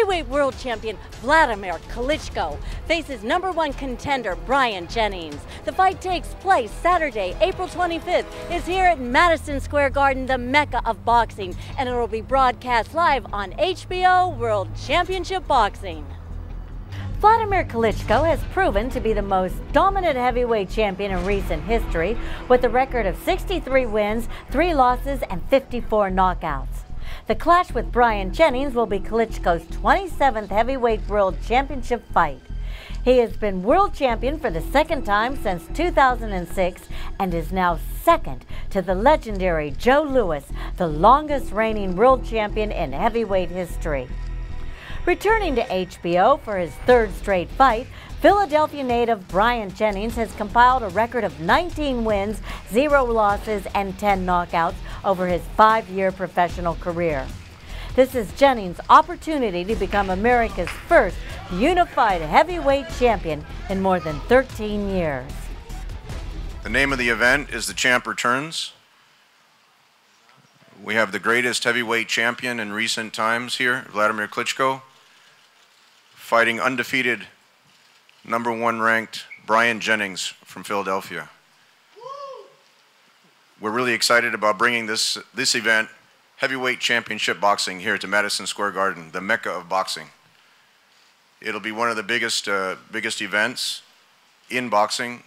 Heavyweight world champion Wladimir Klitschko faces #1 contender Bryant Jennings. The fight takes place Saturday, April 25th. It's here at Madison Square Garden, the mecca of boxing, and it will be broadcast live on HBO World Championship Boxing. Wladimir Klitschko has proven to be the most dominant heavyweight champion in recent history, with a record of 63 wins, 3 losses, and 54 knockouts. The clash with Bryant Jennings will be Klitschko's 27th heavyweight world championship fight. He has been world champion for the second time since 2006 and is now second to the legendary Joe Louis, the longest reigning world champion in heavyweight history. Returning to HBO for his third straight fight, Philadelphia native Bryant Jennings has compiled a record of 19 wins, 0 losses, and 10 knockouts over his 5-year professional career. This is Jennings' opportunity to become America's first unified heavyweight champion in more than 13 years. The name of the event is The Champ Returns. We have the greatest heavyweight champion in recent times here, Wladimir Klitschko, fighting undefeated #1 ranked Bryant Jennings from Philadelphia. We're really excited about bringing this event, heavyweight championship boxing, here to Madison Square Garden, the mecca of boxing. It'll be one of the biggest events in boxing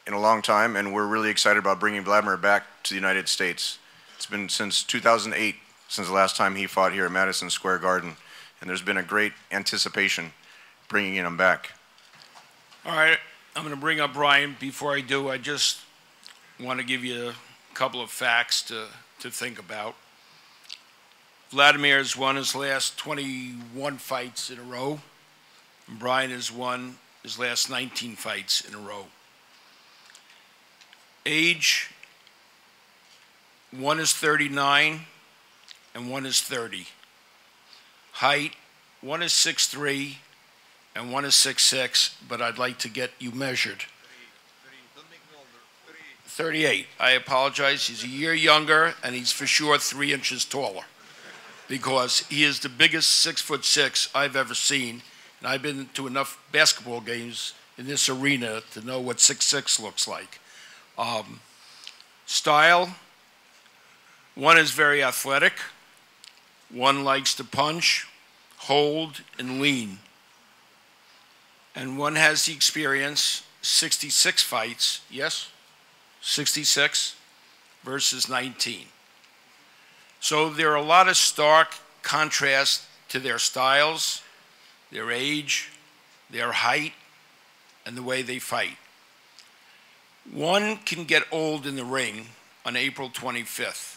in a long time, and we're really excited about bringing Wladimir back to the United States. It's been since 2008 since the last time he fought here at Madison Square Garden, and there's been a great anticipation bringing him back. All right, I'm going to bring up Bryant. Before I do, I just want to give you a couple of facts to think about. Wladimir has won his last 21 fights in a row, and Bryant has won his last 19 fights in a row. Age, one is 39 and one is 30. Height, one is 6'3", and one is 6'6", but I'd like to get you measured. 38. I apologize. He's a year younger, and he's for sure 3 inches taller, because he is the biggest 6'6" I've ever seen, and I've been to enough basketball games in this arena to know what 6'6" looks like. Style, one is very athletic. One likes to punch, hold, and lean. And one has the experience, 66 fights, yes? 66 versus 19. So there are a lot of stark contrasts to their styles, their age, their height, and the way they fight. One can get old in the ring on April 25th.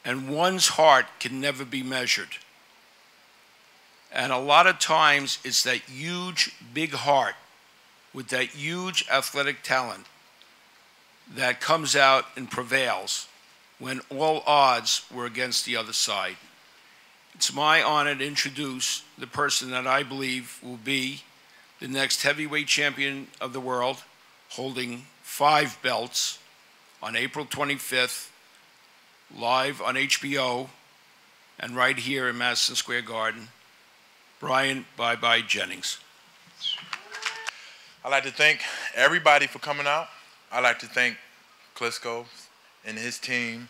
And one's heart can never be measured. And a lot of times it's that huge, big heart with that huge athletic talent that comes out and prevails when all odds were against the other side. It's my honor to introduce the person that I believe will be the next heavyweight champion of the world, holding 5 belts on April 25th, live on HBO and right here in Madison Square Garden, Bryant "Bye-Bye" Jennings. I'd like to thank everybody for coming out. I'd like to thank Klitschko and his team,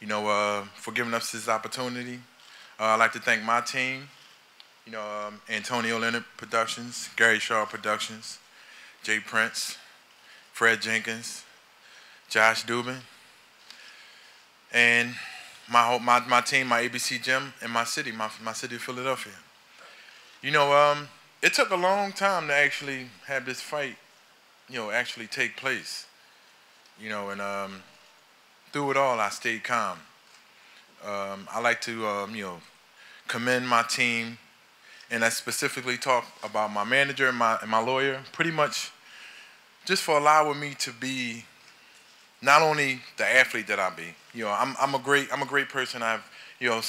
for giving us this opportunity. I'd like to thank my team, Antonio Leonard Productions, Gary Shaw Productions, Jay Prince, Fred Jenkins, Josh Dubin, and my team, my ABC Gym, and my city of Philadelphia. It took a long time to actually have this fight, actually take place. And through it all, I stayed calm. I like to, commend my team, and I specifically talk about my manager and my lawyer, pretty much just for allowing me to be not only the athlete that I be. I'm a great person. I have,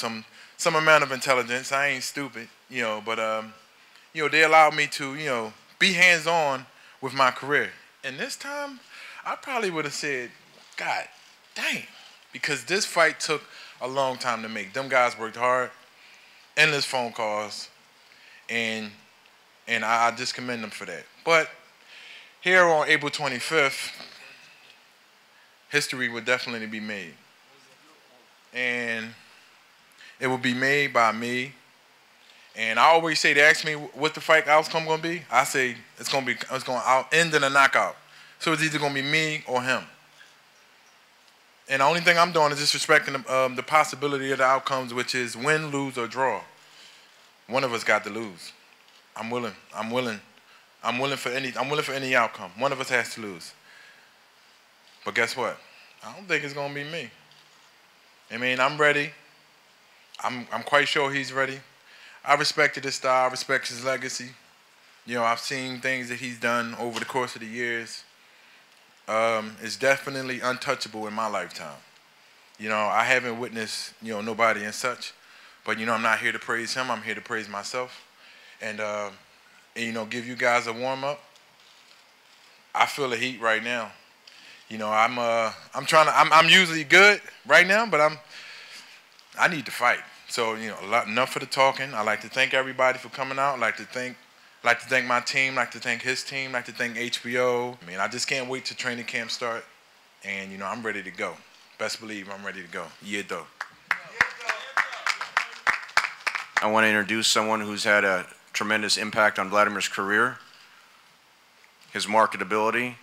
some amount of intelligence. I ain't stupid, but they allowed me to, be hands-on with my career. And this time, I probably would have said, God dang, because this fight took a long time to make. Them guys worked hard, endless phone calls, and I just commend him for that. But here on April 25th, history would definitely be made. And it will be made by me. And I always say, they ask me what the fight outcome going to be. I say it's going to end in a knockout. So it's either going to be me or him. And the only thing I'm doing is just respecting the possibility of the outcomes, which is win, lose, or draw. One of us got to lose. I'm willing for any outcome. One of us has to lose. But guess what? I don't think it's going to be me. I mean, I'm ready. I'm quite sure he's ready. I respected his style. I respect his legacy. You know, I've seen things that he's done over the course of the years. It's definitely untouchable in my lifetime. You know, I haven't witnessed, you know, nobody and such. But, you know, I'm not here to praise him. I'm here to praise myself. And you know, give you guys a warm-up. I feel the heat right now. You know, I'm usually good right now, but I need to fight. So, you know, enough for the talking. I'd like to thank everybody for coming out. I'd like to thank my team. I'd like to thank his team. I'd like to thank HBO. I mean, I just can't wait till training camp start. And, you know, I'm ready to go. Best believe I'm ready to go. Yeah, though. I want to introduce someone who's had a tremendous impact on Wladimir's career, his marketability,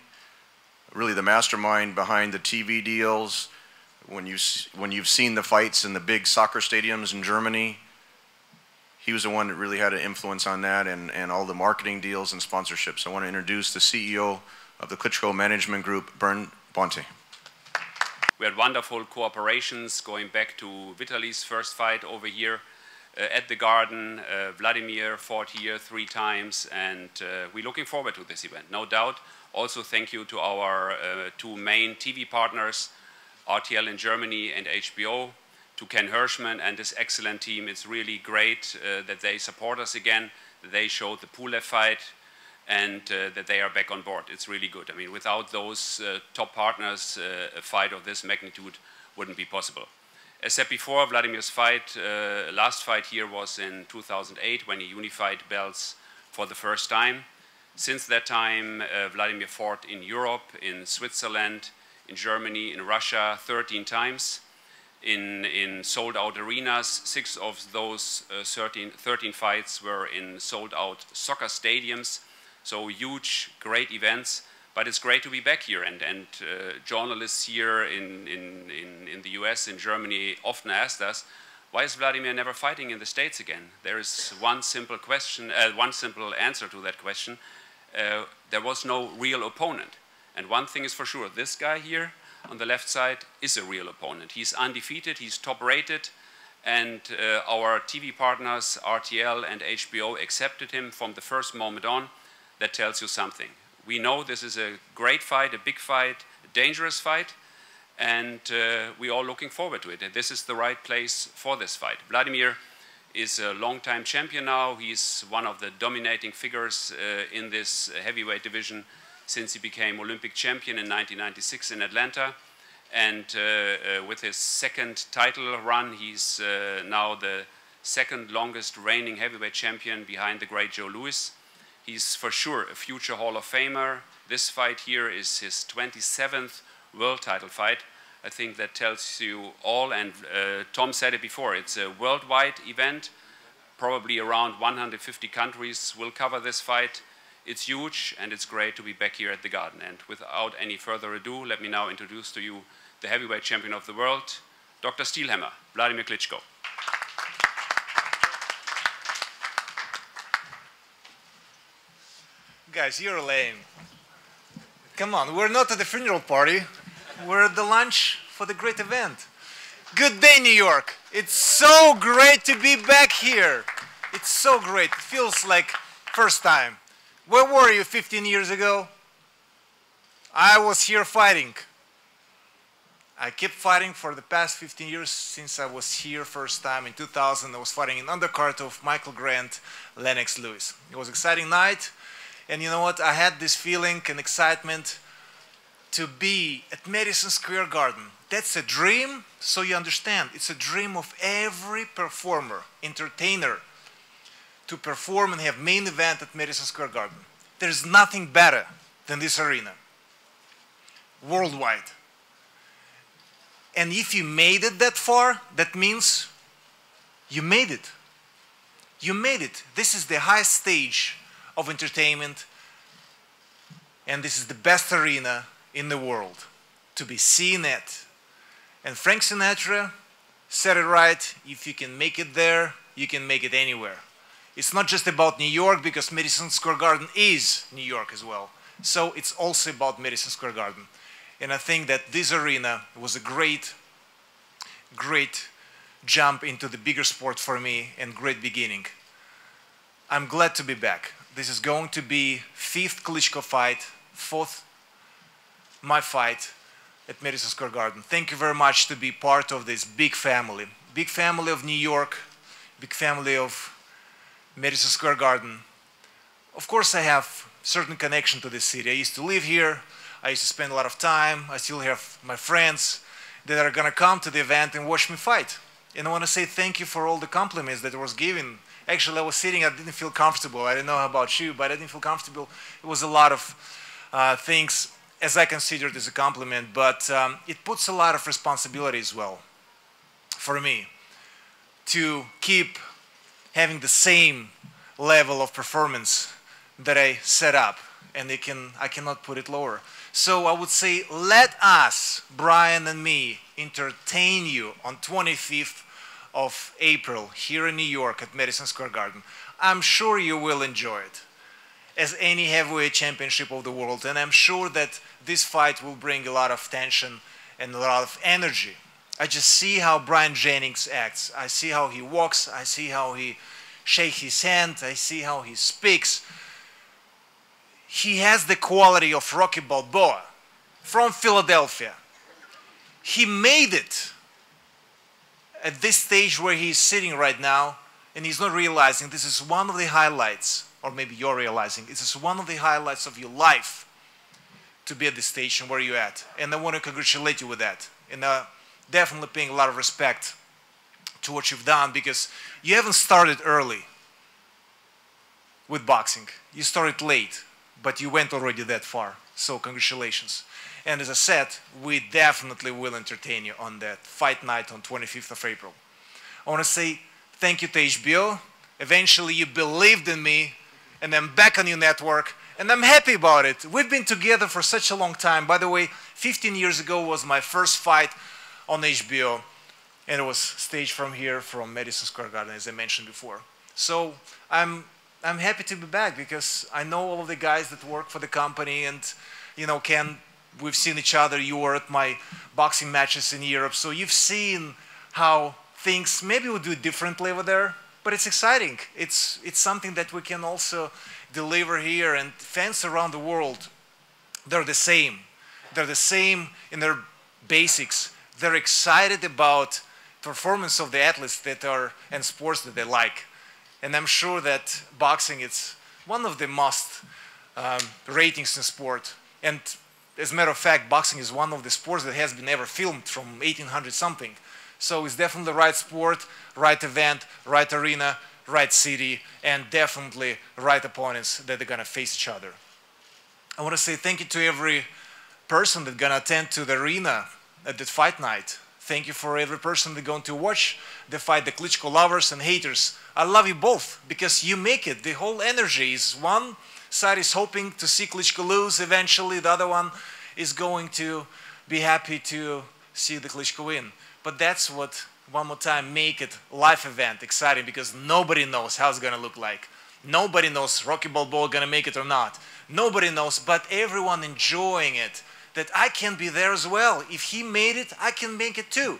really the mastermind behind the TV deals. When you've seen the fights in the big soccer stadiums in Germany, he was the one that really had an influence on that, and all the marketing deals and sponsorships. I want to introduce the CEO of the Klitschko Management Group, Bernd Bonte. We had wonderful cooperations going back to Vitaly's first fight over here at the Garden. Wladimir fought here 3 times, and we're looking forward to this event, no doubt. Also, thank you to our 2 main TV partners, RTL in Germany and HBO, to Ken Hirschman and his excellent team. It's really great that they support us again, that they showed the Pulev fight, and that they are back on board. It's really good. I mean, without those top partners, a fight of this magnitude wouldn't be possible. As said before, Wladimir's fight, last fight here was in 2008 when he unified belts for the first time. Since that time, Wladimir fought in Europe, in Switzerland, in Germany, in Russia 13 times, in sold-out arenas. 6 of those 13 fights were in sold-out soccer stadiums, so huge, great events. But it's great to be back here, and journalists here in the US, in Germany, often asked us, why is Wladimir never fighting in the States again? There is one simple question, one simple answer to that question. There was no real opponent. And one thing is for sure, this guy here on the left side is a real opponent. He's undefeated, he's top rated, and our TV partners, RTL and HBO, accepted him from the first moment on. That tells you something. We know this is a great fight, a big fight, a dangerous fight, and we're all looking forward to it. And this is the right place for this fight. Wladimir is a long-time champion now. He's one of the dominating figures in this heavyweight division since he became Olympic champion in 1996 in Atlanta. And with his 2nd title run, he's now the 2nd longest reigning heavyweight champion behind the great Joe Louis. He's for sure a future Hall of Famer. This fight here is his 27th world title fight. I think that tells you all, and Tom said it before, it's a worldwide event. Probably around 150 countries will cover this fight. It's huge, and it's great to be back here at the Garden. And without any further ado, let me now introduce to you the heavyweight champion of the world, Dr. Steelhammer, Wladimir Klitschko. Guys, you're lame. Come on, we're not at the funeral party. We're at the lunch for the great event. Good day, New York. It's so great to be back here. It's so great. It feels like first time. Where were you 15 years ago? I was here fighting. I kept fighting for the past 15 years since I was here first time. In 2000, I was fighting in undercard of Michael Grant, Lennox Lewis. It was an exciting night. And you know what? I had this feeling and excitement to be at Madison Square Garden. That's a dream, so you understand. It's a dream of every performer, entertainer, to perform and have main event at Madison Square Garden. There's nothing better than this arena, worldwide. And if you made it that far, that means you made it. You made it. This is the highest stage of entertainment, and this is the best arena in the world to be seen at. And Frank Sinatra said it right, if you can make it there, you can make it anywhere. It's not just about New York, because Madison Square Garden is New York as well. So it's also about Madison Square Garden. And I think that this arena was a great, great jump into the bigger sport for me and great beginning. I'm glad to be back. This is going to be 5th Klitschko fight, 4th my fight at Madison Square Garden. Thank you very much to be part of this big family of New York, big family of Madison Square Garden. Of course, I have certain connection to this city. I used to live here. I used to spend a lot of time. I still have my friends that are gonna come to the event and watch me fight. And I want to say thank you for all the compliments that I was given. Actually, I was sitting, I didn't feel comfortable. I don't know about you, but I didn't feel comfortable. It was a lot of things as I considered as a compliment, but it puts a lot of responsibility as well for me to keep having the same level of performance that I set up, and I cannot put it lower. So I would say, let us, Brian and me, entertain you on 25th of April here in New York at Madison Square Garden. I'm sure you will enjoy it, as any heavyweight championship of the world, and I'm sure that this fight will bring a lot of tension and a lot of energy. I just see how Bryant Jennings acts. I see how he walks. I see how he shakes his hand. I see how he speaks. He has the quality of Rocky Balboa from Philadelphia. He made it at this stage where he's sitting right now, and he's not realizing this is one of the highlights, or maybe you're realizing, this is one of the highlights of your life to be at the station where you're at. And I want to congratulate you with that. And definitely paying a lot of respect to what you've done, because you haven't started early with boxing. You started late, but you went already that far. So congratulations. And as I said, we definitely will entertain you on that fight night on 25th of April. I want to say thank you to HBO. Eventually you believed in me, and I'm back on your network, and I'm happy about it. We've been together for such a long time. By the way, 15 years ago was my first fight on HBO, and it was staged from here, from Madison Square Garden, as I mentioned before. So I'm happy to be back, because I know all of the guys that work for the company, and you know, Ken, we've seen each other. You were at my boxing matches in Europe, so you've seen how things maybe we'll do differently over there, but it's exciting. It's something that we can also deliver here, and fans around the world, they're the same. They're the same in their basics. They're excited about performance of the athletes that are and sports that they like. And I'm sure that boxing is one of the most ratings in sport. And as a matter of fact, boxing is one of the sports that has been ever filmed from 1800 something. So it's definitely the right sport, right event, right arena, right city, and definitely right opponents that are going to face each other. I want to say thank you to every person that's going to attend to the arena at the fight night. Thank you for every person that's going to watch the fight, the Klitschko lovers and haters. I love you both, because you make it. The whole energy is one side is hoping to see Klitschko lose eventually. The other one is going to be happy to see the Klitschko win. But that's what, one more time, make it live event exciting, because nobody knows how it's going to look like. Nobody knows Rocky Balboa going to make it or not. Nobody knows, but everyone enjoying it. That I can be there as well. If he made it, I can make it too.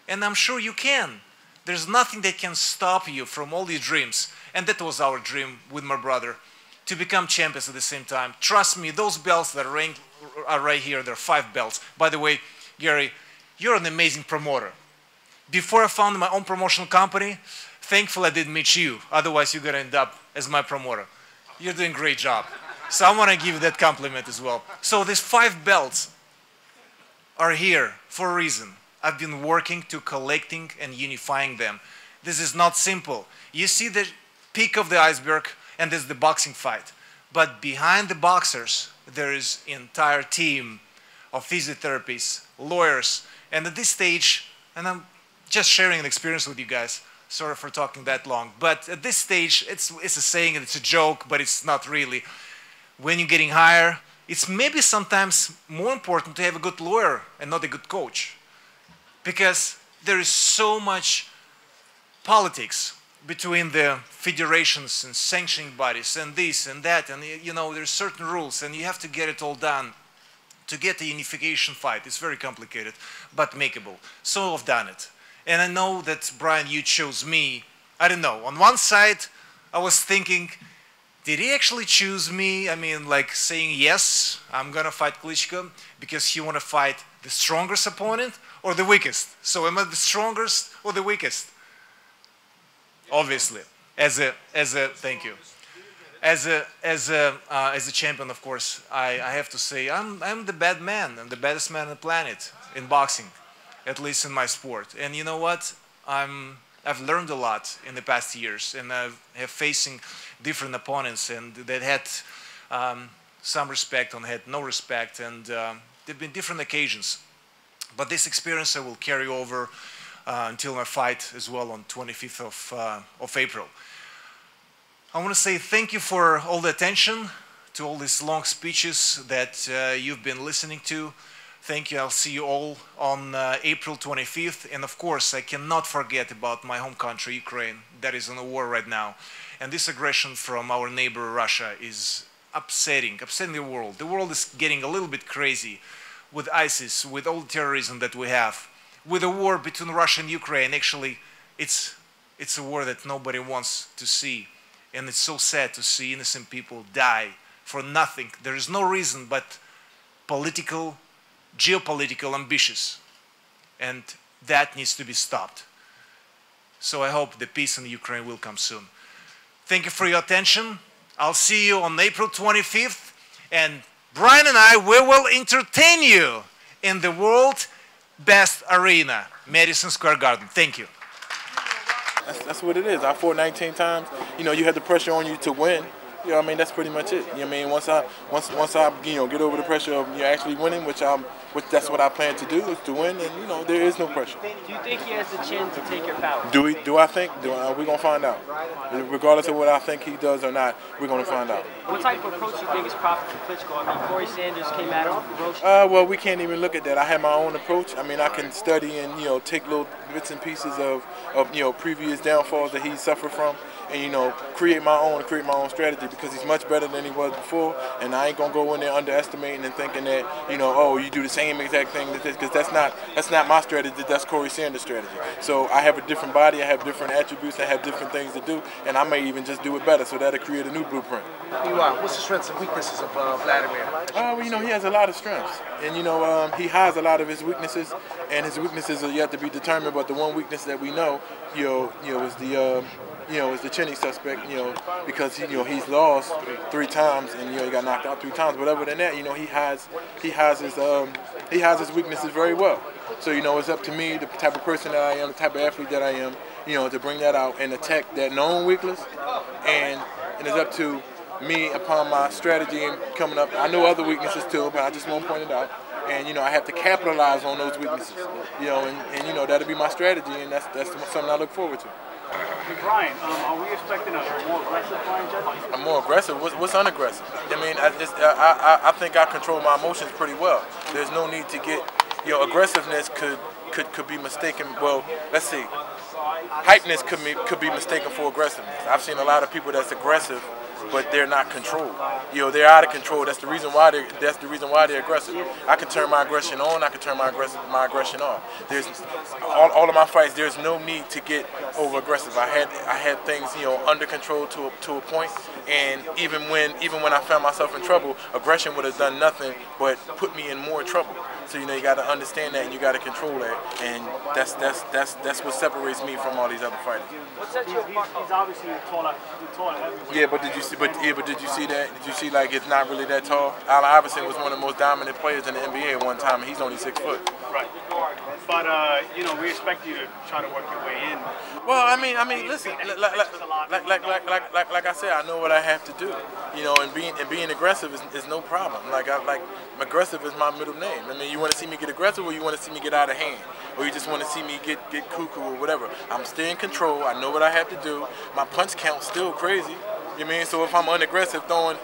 And I'm sure you can. There's nothing that can stop you from all these dreams. And that was our dream with my brother, to become champions at the same time. Trust me, those belts that are right here, there are 5 belts. By the way, Gary, you're an amazing promoter. Before I founded my own promotional company, thankfully I didn't meet you. Otherwise, you're going to end up as my promoter. You're doing a great job. So I want to give you that compliment as well. So these 5 belts are here for a reason. I've been working to collecting and unifying them. This is not simple. You see the peak of the iceberg, and there's the boxing fight. But behind the boxers, there is an entire team of physiotherapists, lawyers, and at this stage, and I'm just sharing an experience with you guys, sorry for talking that long, but at this stage, it's a saying and it's a joke, but it's not really. When you're getting higher, it's maybe sometimes more important to have a good lawyer and not a good coach, because there is so much politics between the federations and sanctioning bodies and this and that, and you know, there's certain rules and you have to get it all done to get the unification fight. It's very complicated, but makeable. So I've done it. And I know that, Brian, you chose me. I don't know. On one side, I was thinking, did he actually choose me? I mean, like saying, yes, I'm going to fight Klitschko because he want to fight the strongest opponent or the weakest. So am I the strongest or the weakest? Obviously, thank you. As a champion, of course, I have to say I'm the bad man. I'm the baddest man on the planet in boxing, at least in my sport. And you know what? I've learned a lot in the past years, and I have facing different opponents, and that had some respect and had no respect, and there've been different occasions. But this experience I will carry over until my fight as well on 25th of April. I want to say thank you for all the attention, to all these long speeches that you've been listening to. Thank you. I'll see you all on April 25th. And of course, I cannot forget about my home country, Ukraine, that is in a war right now. And this aggression from our neighbor, Russia, is upsetting the world. The world is getting a little bit crazy with ISIS, with all the terrorism that we have. With a war between Russia and Ukraine, actually, it's a war that nobody wants to see. And it's so sad to see innocent people die for nothing. There is no reason but political, geopolitical ambitions. And that needs to be stopped. So I hope the peace in Ukraine will come soon. Thank you for your attention. I'll see you on April 25th. And Brian and I, we will entertain you in the world best arena, Madison Square Garden. Thank you. That's what it is. I fought 19 times. You know, you had the pressure on you to win. You know what I mean? That's pretty much it. You know what I mean? Once I you know, get over the pressure of you actually winning, which that's what I plan to do, is to win, and you know, there is no pressure. Do you think he has the chin to take your power? Do I think? We're gonna find out. Regardless of what I think he does or not, we're gonna find out. What type of approach do you think is proper for Klitschko? I mean, Corey Sanders came at him ferociously. Well, we can't even look at that. I have my own approach. I mean, I can study and, you know, take little bits and pieces of you know, previous downfalls that he suffered from, and, you know, create my own strategy, because he's much better than he was before, and I ain't gonna go in there underestimating and thinking that, you know, oh, you do the same exact thing, because that's not my strategy. That's Corey Sanders' strategy. So I have a different body, I have different attributes, I have different things to do, and I may even just do it better. So that'll create a new blueprint. What's the strengths and weaknesses of Wladimir? Well, you know, he has a lot of strengths, and you know, he hides a lot of his weaknesses, and his weaknesses are yet to be determined. But the one weakness that we know, is the chinny suspect, you know, because he's lost 3 times, and he got knocked out 3 times. But other than that, you know, he has his weaknesses very well. So, you know, it's up to me, the type of person that I am, the type of athlete that I am, you know, to bring that out and attack that known weakness, and it's up to me upon my strategy and coming up. I know other weaknesses too, but I just won't point it out. And, you know, I have to capitalize on those weaknesses, you know, and you know, that'll be my strategy, and that's something I look forward to. Brian, are we expecting a more aggressive Bryant Jennings? I'm more aggressive? What's unaggressive? I mean, I think I control my emotions pretty well. There's no need to get, you know, aggressiveness could be mistaken. Well, let's see. Hypeness could be mistaken for aggressiveness. I've seen a lot of people that's aggressive, but they're not controlled. You know, they're out of control. That's the reason why they're aggressive. I can turn my aggression on. I can turn my aggression off. There's all of my fights. There's no need to get over aggressive. I had things, you know, under control to a point. And even when I found myself in trouble, aggression would have done nothing but put me in more trouble. So you know you got to understand that and you got to control that, and that's what separates me from all these other fighters. He's obviously a tall heavyweight. Yeah, but did you see? But did you see that? Did you see like it's not really that tall? Allen Iverson was one of the most dominant players in the NBA at one time, and he's only 6 foot. Right. But you know, we expect you to try to work your way in. Well, I mean, listen, like I said, I know what I have to do. You know, and being aggressive is no problem. Aggressive is my middle name. I mean, you want to see me get aggressive, or you want to see me get out of hand, or you just want to see me get cuckoo or whatever. I'm still in control. I know what I have to do. My punch count's still crazy. You mean? So if I'm unaggressive, throwing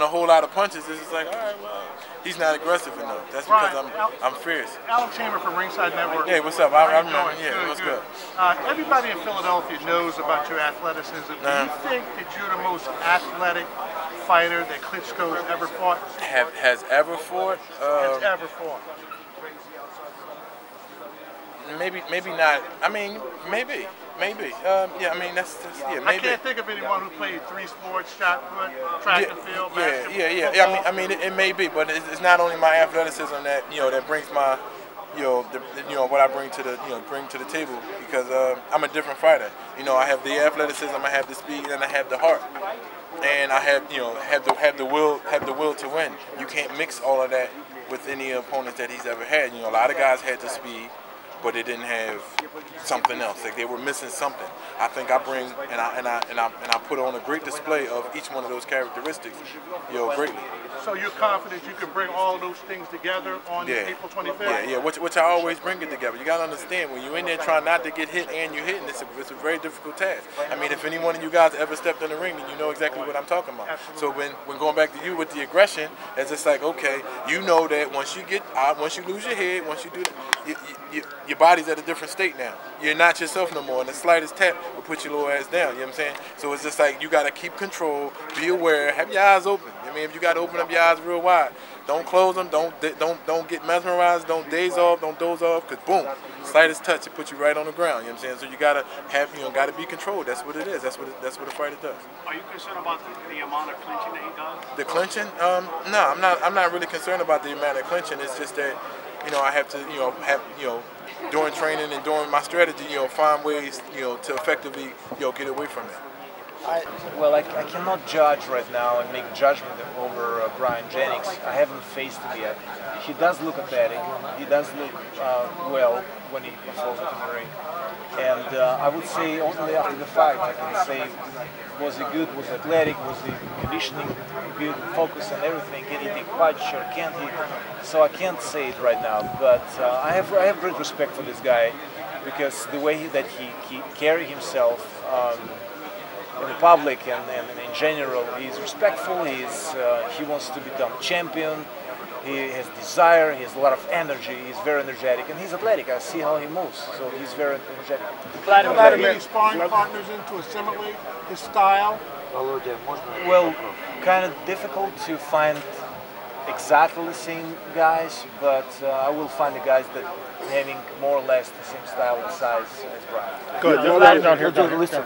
a whole lot of punches, it's just like, all right, well, he's not aggressive enough. That's because I'm fierce. Alex Chamber from Ringside Network. Hey, what's up? I'm yeah, what's good? Everybody in Philadelphia knows about your athleticism. Do you think that you're the most athletic fighter that Klitschko's ever fought? Has ever fought? Has ever fought? Maybe not. I mean, maybe. Yeah, I mean, that's yeah, maybe. I can't think of anyone who played 3 sports, shot put, track and field, basketball. Yeah. I mean, it may be, but it's not only my athleticism that that brings my what I bring to the table, because I'm a different fighter. I have the athleticism, I have the speed, and I have the heart, and I have have the will to win. You can't mix all of that with any opponents that he's ever had. A lot of guys had the speed, but they didn't have something else. Like they were missing something. I think I bring and I put on a great display of each one of those characteristics, greatly. So you're confident you can bring all those things together on April 25th? Yeah. Which I always bring it together. You got to understand, when you're in there trying not to get hit and you're hitting, it's a very difficult task. I mean, if any one of you guys ever stepped in the ring, then you know exactly what I'm talking about. Absolutely. So when going back to you with the aggression, it's just like, okay, you know that once you get out, once you lose your head, once you do that, your body's at a different state now. You're not yourself no more, and the slightest tap will put your little ass down. You know what I'm saying? So it's just like you got to keep control, be aware, have your eyes open. I mean, if you got to open up your eyes real wide, don't close them, don't get mesmerized, don't doze off, because boom, slightest touch, it puts you right on the ground. You know what I'm saying? So you got to have, got to be controlled. That's what it is. That's what a fighter does. Are you concerned about the amount of clinching that he does? The clinching? No, I'm not really concerned about the amount of clinching. It's just that, I have to, during training and during my strategy, find ways, to effectively, get away from it. I cannot judge right now and make judgment over Bryant Jennings. I haven't faced him yet. He does look athletic. He does look well when he performs in the ring. And I would say only after the fight I can say, was he good, was he athletic, was he conditioning good, focus and everything, can he take punch or can't he? So I can't say it right now, but I have great respect for this guy, because the way that he carry himself in the public and in general, he's respectful, he wants to become champion, he has desire, he has a lot of energy, he's very energetic, and he's athletic. I see how he moves, so he's very energetic. Vladimir, sparring partners in to assimilate his style? Well, kind of difficult to find exactly the same guys, but I will find the guys that having more or less the same style and size as Bryant. Good. Listen,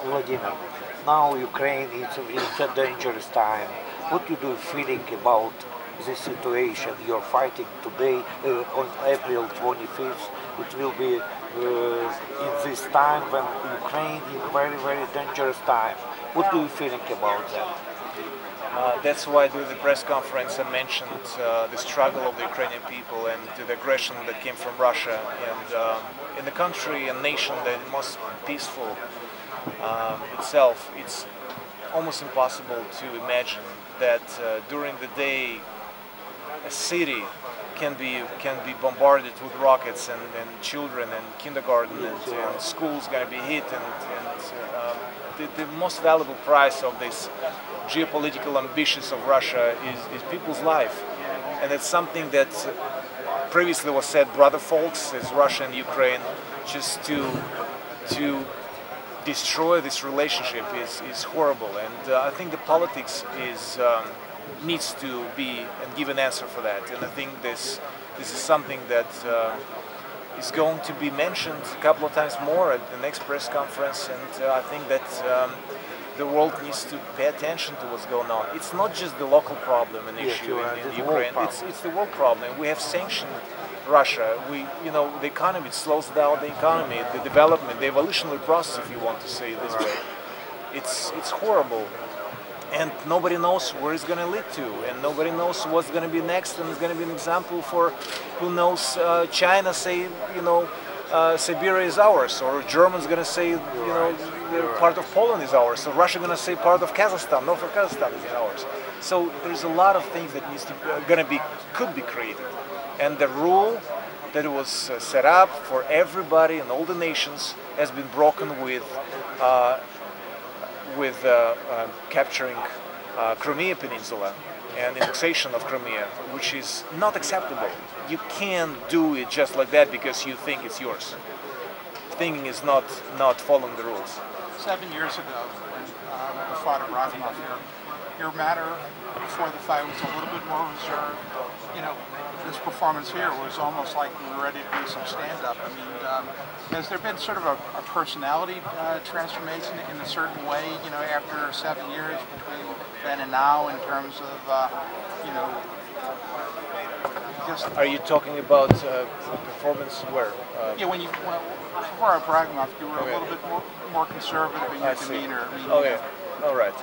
Wladimir, now Ukraine is a dangerous time. What do you feeling about this situation? You're fighting today on April 25th. It will be in this time when Ukraine is very, very dangerous time. What do you feeling about that? That's why during the press conference I mentioned the struggle of the Ukrainian people and the aggression that came from Russia. And in the country and nation that is most peaceful itself, it's almost impossible to imagine that during the day a city can be bombarded with rockets and children and kindergarten and schools going to be hit, and the most valuable price of this geopolitical ambitions of Russia is people's life, and it's something that previously was said, brother folks, as Russia and Ukraine, just to destroy this relationship is horrible, and I think the politics needs to be and give an answer for that, and I think this is something that is going to be mentioned a couple of times more at the next press conference, and I think that the world needs to pay attention to what's going on. It's not just the local problem and issue in Ukraine. It's the world problem. We have sanctioned Russia. The economy, it slows down the economy, the development, the evolutionary process, if you want to say it this way. It's horrible. And nobody knows where it's going to lead to, and nobody knows what's going to be next, and it's going to be an example for, who knows, China say, Siberia is ours, or Germans going to say, part of Poland is ours, so Russia going to say part of Kazakhstan, North of Kazakhstan is ours. So there's a lot of things that could be created, and the rule that was set up for everybody and all the nations has been broken with capturing Crimea Peninsula and annexation of Crimea, which is not acceptable. You can't do it just like that because you think it's yours. Thinking is not following the rules. 7 years ago, when we fought at Wladimir, your manner before the fight was a little bit more reserved. This performance here was almost like we were ready to do some stand-up. I mean, has there been sort of a personality transformation in a certain way, after 7 years between then and now, in terms of, just... Are you talking about performance where? Yeah, when before at Wladimir, you were a little bit more conservative in your demeanor. Okay, all right.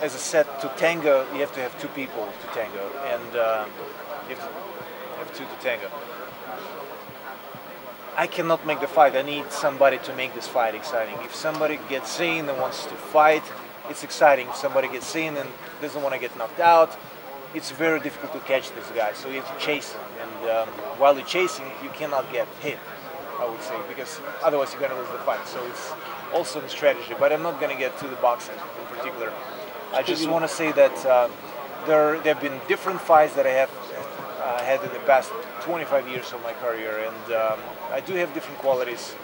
As I said, to tango, you have to have two people to tango, and you have two to tango. I cannot make the fight. I need somebody to make this fight exciting. If somebody gets in and wants to fight, it's exciting. If somebody gets in and doesn't want to get knocked out, it's very difficult to catch this guy. So you have to chase him, and while you're chasing, you cannot get hit, I would say, because otherwise you're going to lose the fight. So it's also a strategy, but I'm not going to get to the boxing in particular. I just want to say that there have been different fights that I have had in the past 25 years of my career, and I do have different qualities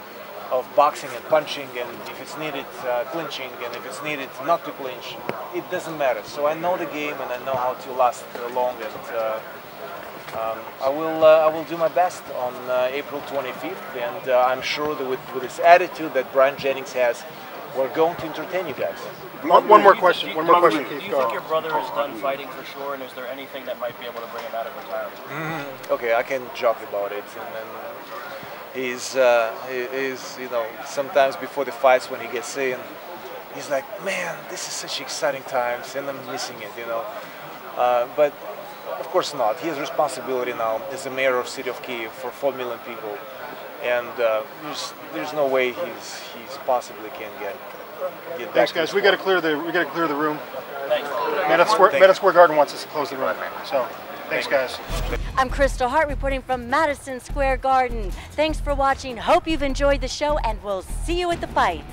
of boxing and punching, and if it's needed clinching, and if it's needed not to clinch, it doesn't matter. So I know the game, and I know how to last long, and I will do my best on April 25th, and I'm sure that with this attitude that Bryant Jennings has, we're going to entertain you guys. One more question. One more question. Do you think your brother is done fighting for sure, and is there anything that might be able to bring him out of retirement? Okay, I can joke about it, and then he is, sometimes before the fights when he gets in, he's like, man, this is such exciting times, and I'm missing it, But of course not. He has responsibility now as the mayor of city of Kyiv for 4 million people, and there's no way he's possibly can get back. Thanks, guys. We got to clear the room. Thanks. Madison Square Garden wants us to close the room. So, thanks, guys. I'm Kristal Hart reporting from Madison Square Garden. Thanks for watching. Hope you've enjoyed the show, and we'll see you at the fights.